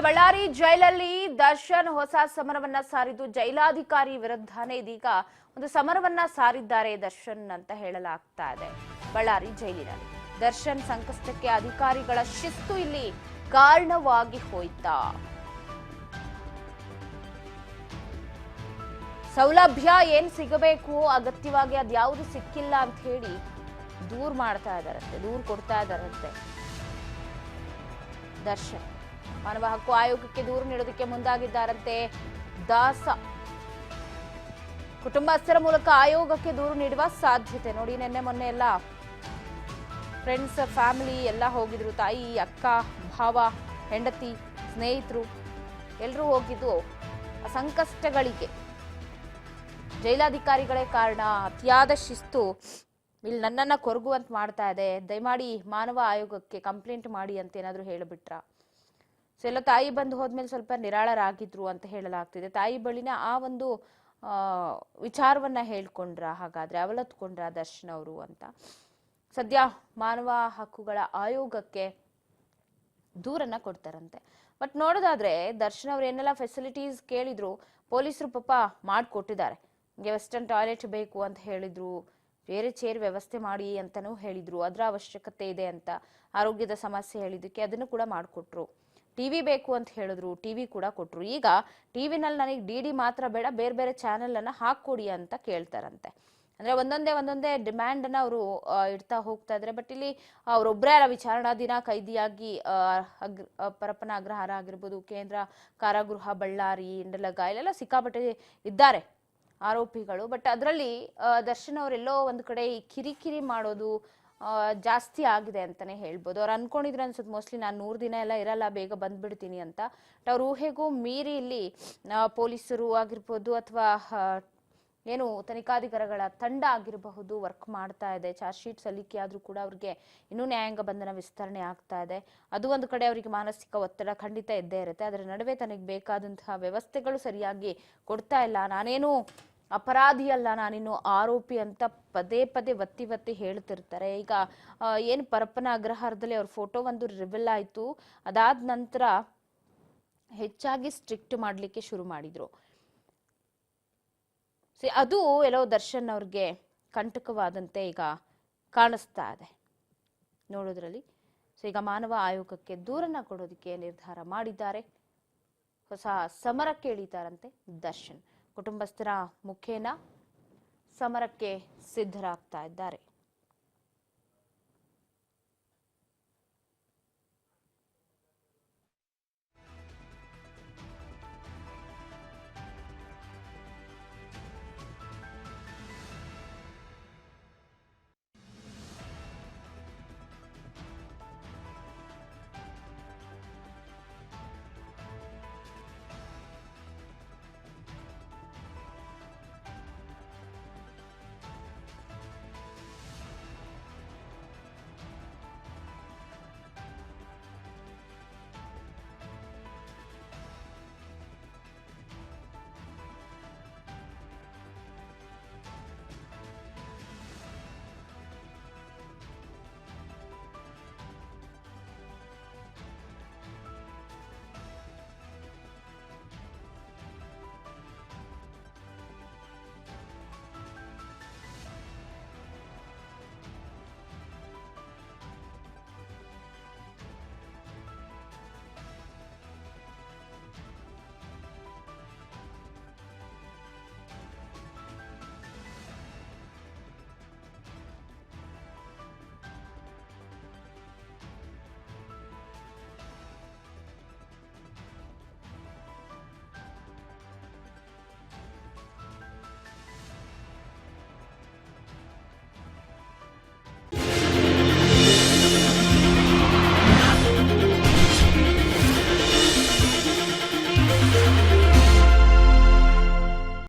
ಬಳ್ಳಾರಿ ಜೈಲಲ್ಲಿ ದರ್ಶನ್ ಹೊಸ ಸಮರವನ್ನ ಸಾರಿದ್ದು ಜೈಲಾಧಿಕಾರಿ ವಿರುದ್ಧನೇ ಇದೀಗ ಒಂದು ಸಮರವನ್ನ ಸಾರಿದ್ದಾರೆ ದರ್ಶನ್ ಅಂತ ಹೇಳಲಾಗ್ತಾ ಇದೆ. ಬಳ್ಳಾರಿ ಜೈಲಿನಲ್ಲಿ ದರ್ಶನ್ ಸಂಕಷ್ಟಕ್ಕೆ ಅಧಿಕಾರಿಗಳ ಶಿಸ್ತು ಇಲ್ಲಿ ಕಾರಣವಾಗಿ ಹೋಯ್ತಾ? ಸೌಲಭ್ಯ ಏನ್ ಸಿಗಬೇಕು ಅಗತ್ಯವಾಗಿ ಅದ್ಯಾವುದು ಸಿಕ್ಕಿಲ್ಲ ಅಂತ ಹೇಳಿ ದೂರ್ ಮಾಡ್ತಾ ಇದಾರಂತೆ, ದೂರ್ ಕೊಡ್ತಾ ಇದಾರಂತೆ ದರ್ಶನ್. ಮಾನವ ಹಕ್ಕು ಆಯೋಗಕ್ಕೆ ದೂರು ನೀಡೋದಕ್ಕೆ ಮುಂದಾಗಿದ್ದಾರಂತೆ ದಾಸ. ಕುಟುಂಬಸ್ಥರ ಮೂಲಕ ಆಯೋಗಕ್ಕೆ ದೂರು ನೀಡುವ ಸಾಧ್ಯತೆ. ನೋಡಿ, ನಿನ್ನೆ ಮೊನ್ನೆ ಎಲ್ಲ ಫ್ರೆಂಡ್ಸ್ ಫ್ಯಾಮಿಲಿ ಎಲ್ಲ ಹೋಗಿದ್ರು. ತಾಯಿ, ಅಕ್ಕ, ಭಾವ, ಹೆಂಡತಿ, ಸ್ನೇಹಿತರು ಎಲ್ಲರೂ ಹೋಗಿದ್ದು ಸಂಕಷ್ಟಗಳಿಗೆ ಜೈಲಾಧಿಕಾರಿಗಳೇ ಕಾರಣ. ಅತಿಯಾದ ಶಿಸ್ತು ಇಲ್ಲಿ ನನ್ನನ್ನ ಕೊರಗುವಂತ ಮಾಡ್ತಾ ಇದೆ, ದಯಮಾಡಿ ಮಾನವ ಆಯೋಗಕ್ಕೆ ಕಂಪ್ಲೇಂಟ್ ಮಾಡಿ ಅಂತ ಏನಾದ್ರು ಹೇಳಿಬಿಟ್ರ. ಸೊ ಎಲ್ಲ ತಾಯಿ ಬಂದು ಹೋದ್ಮೇಲೆ ಸ್ವಲ್ಪ ನಿರಾಳರಾಗಿದ್ರು ಅಂತ ಹೇಳಲಾಗ್ತಿದೆ. ತಾಯಿ ಬಳಿನ ಆ ಒಂದು ವಿಚಾರವನ್ನ ಹೇಳ್ಕೊಂಡ್ರ, ಹಾಗಾದ್ರೆ ಅವಲತ್ಕೊಂಡ್ರ ದರ್ಶನ್ ಅವರು ಅಂತ. ಸದ್ಯ ಮಾನವ ಹಕ್ಕುಗಳ ಆಯೋಗಕ್ಕೆ ದೂರನ್ನ ಕೊಡ್ತಾರಂತೆ. ಬಟ್ ನೋಡೋದಾದ್ರೆ ದರ್ಶನ್ ಅವ್ರು ಏನೆಲ್ಲ ಫೆಸಿಲಿಟೀಸ್ ಕೇಳಿದ್ರು ಪೊಲೀಸರು ಪಾಪ ಮಾಡ್ಕೊಟ್ಟಿದ್ದಾರೆ. ನಿಮಗೆ ವೆಸ್ಟರ್ನ್ ಟಾಯ್ಲೆಟ್ ಬೇಕು ಅಂತ ಹೇಳಿದ್ರು, ಬೇರೆ ಚೇರ್ ವ್ಯವಸ್ಥೆ ಮಾಡಿ ಅಂತಾನೂ ಹೇಳಿದ್ರು, ಅದರ ಅವಶ್ಯಕತೆ ಇದೆ ಅಂತ. ಆರೋಗ್ಯದ ಸಮಸ್ಯೆ ಹೇಳಿದಕ್ಕೆ ಅದನ್ನು ಕೂಡ ಮಾಡಿಕೊಟ್ರು. ಟಿವಿ ಬೇಕು ಅಂತ ಹೇಳಿದ್ರು, ಟಿವಿ ಕೂಡ ಕೊಟ್ರು. ಈಗ ಟಿವಿನಲ್ಲಿ ನನಗೆ ಡಿಡಿ ಮಾತ್ರ ಬೇಡ, ಬೇರೆ ಬೇರೆ ಚಾನೆಲ್ ಅನ್ನ ಹಾಕೊಡಿ ಅಂತ ಕೇಳ್ತಾರಂತೆ. ಅಂದ್ರೆ ಒಂದೊಂದೇ ಡಿಮ್ಯಾಂಡ್ ಅನ್ನ ಅವರು ಇಡ್ತಾ ಹೋಗ್ತಾ ಇದ್ರೆ. ಬಟ್ ಇಲ್ಲಿ ಅವರೊಬ್ಬರೇ ಅಲ್ಲ, ವಿಚಾರಣಾಧೀನ ಕೈದಿಯಾಗಿ ಪರಪ್ಪನ ಅಗ್ರಹಾರ ಆಗಿರ್ಬೋದು, ಕೇಂದ್ರ ಕಾರಾಗೃಹ ಬಳ್ಳಾರಿ, ಇಂಡಲಗ ಇಲ್ಲೆಲ್ಲ ಸಿಕ್ಕಾಪಟ್ಟೆ ಇದ್ದಾರೆ ಆರೋಪಿಗಳು. ಬಟ್ ಅದರಲ್ಲಿ ದರ್ಶನ್ ಅವರೆಲ್ಲೋ ಒಂದ್ ಕಡೆ ಈ ಕಿರಿಕಿರಿ ಮಾಡೋದು ಜಾಸ್ತಿ ಆಗಿದೆ ಅಂತಾನೆ ಹೇಳ್ಬೋದು. ಅವ್ರು ಅನ್ಕೊಂಡಿದ್ರೆ ಅನ್ಸುತ್ತೆ ಮೋಸ್ಟ್ಲಿ ನಾನು 100 ದಿನ ಎಲ್ಲ ಇರಲ್ಲ, ಬೇಗ ಬಂದ್ಬಿಡ್ತೀನಿ ಅಂತ. ಅವ್ರ ಊಹೆಗೂ ಮೀರಿ ಇಲ್ಲಿ ಪೊಲೀಸರು ಆಗಿರ್ಬೋದು ಅಥವಾ ಏನು ತನಿಖಾಧಿಕಾರಿಗಳ ತಂಡ ಆಗಿರಬಹುದು ವರ್ಕ್ ಮಾಡ್ತಾ ಇದೆ. ಚಾರ್ಜ್ ಶೀಟ್ ಸಲ್ಲಿಕೆ ಆದ್ರೂ ಕೂಡ ಅವ್ರಿಗೆ ಇನ್ನೂ ನ್ಯಾಯಾಂಗ ಬಂಧನ ವಿಸ್ತರಣೆ ಆಗ್ತಾ ಇದೆ. ಅದು ಒಂದು ಕಡೆ ಅವರಿಗೆ ಮಾನಸಿಕ ಒತ್ತಡ ಖಂಡಿತ ಇದ್ದೇ ಇರುತ್ತೆ. ಅದರ ನಡುವೆ ತನಗೆ ಬೇಕಾದಂತಹ ವ್ಯವಸ್ಥೆಗಳು ಸರಿಯಾಗಿ ಕೊಡ್ತಾ ಇಲ್ಲ. ನಾನೇನು ಅಪರಾಧಿ ಅಲ್ಲ, ನಾನಿನ್ನು ಆರೋಪಿ ಅಂತ ಪದೇ ಪದೇ ಒತ್ತಿ ಹೇಳ್ತಿರ್ತಾರೆ. ಈಗ ಏನು ಪರಪ್ಪನ ಅಗ್ರಹಾರದಲ್ಲಿ ಅವ್ರ ಫೋಟೋ ಒಂದು ರಿವೀಲ್ ಆಯ್ತು. ಅದಾದ ನಂತರ ಹೆಚ್ಚಾಗಿ ಸ್ಟ್ರಿಕ್ಟ್ ಮಾಡ್ಲಿಕ್ಕೆ ಶುರು ಮಾಡಿದ್ರು. ಅದು ಎಲ್ಲೋ ದರ್ಶನ್ ಅವ್ರಿಗೆ ಕಂಟಕವಾದಂತೆ ಈಗ ಕಾಣಿಸ್ತಾ ಇದೆ ನೋಡೋದ್ರಲ್ಲಿ. ಸೊ ಈಗ ಮಾನವ ಆಯೋಗಕ್ಕೆ ದೂರನ್ನ ಕೊಡೋದಕ್ಕೆ ನಿರ್ಧಾರ ಮಾಡಿದ್ದಾರೆ. ಹೊಸ ಸಮರಕ್ಕೆ ಇಳಿತಾರಂತೆ ದರ್ಶನ್. ಕುಟುಂಬಸ್ಥರ ಮುಖೇನ ಸಮರಕ್ಕೆ ಸಿದ್ಧರಾಗ್ತಾ ಇದ್ದಾರೆ.